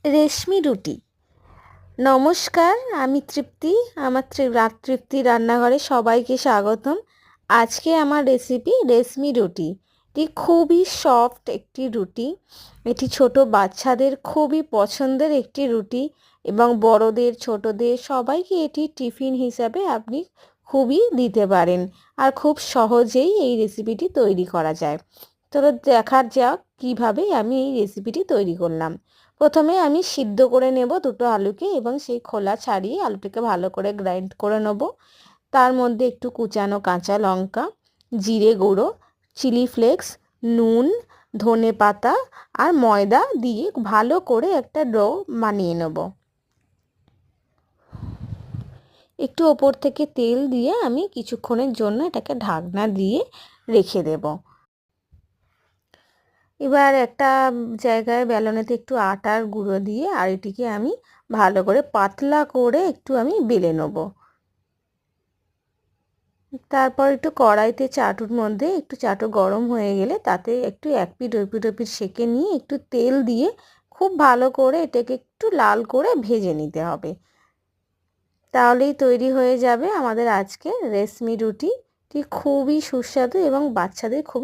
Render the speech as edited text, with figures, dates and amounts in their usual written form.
রেশমি রুটি। নমস্কার, আমি তৃপ্তি। আমার তৃপ্তি রান্নাঘরে সবাইকে স্বাগতম। আজকে আমার রেসিপি রেশমি রুটি। এটি খুবই সফট একটি রুটি। এটি ছোট বাচ্চাদের খুবই পছন্দের একটি রুটি এবং বড়দের ছোটদের সবাইকে এটি টিফিন হিসাবে আপনি খুবই দিতে পারেন। আর খুব সহজেই এই রেসিপিটি তৈরি করা যায়। তো দেখা যাক কীভাবে আমি এই রেসিপিটি তৈরি করলাম। প্রথমে আমি সিদ্ধ করে নেব দুটো আলুকে এবং সেই খোলা ছাড়িয়ে আলুটাকে ভালো করে গ্রাইন্ড করে নেব। তার মধ্যে একটু কুচানো কাঁচা লঙ্কা, জিরে গুঁড়ো, চিলি ফ্লেক্স, নুন, ধনে পাতা আর ময়দা দিয়ে ভালো করে একটা ডো বানিয়ে নেব। একটু ওপর থেকে তেল দিয়ে আমি কিছুক্ষণের জন্য এটাকে ঢাকনা দিয়ে রেখে দেব। এবার একটা জায়গায় বেলনেতে একটু আটার গুঁড়ো দিয়ে আর এটিকে আমি ভালো করে পাতলা করে একটু আমি বেলে নেব। তারপর একটু কড়াইতে চাটুর মধ্যে একটু চাটু গরম হয়ে গেলে তাতে একটু এক পিঠ ওই পিঠ সেঁকে নিয়ে একটু তেল দিয়ে খুব ভালো করে এটাকে একটু লাল করে ভেজে নিতে হবে। তাহলেই তৈরি হয়ে যাবে আমাদের আজকে রেশমি রুটি। খুবই সুস্বাদু এবং বাচ্চাদের খুবই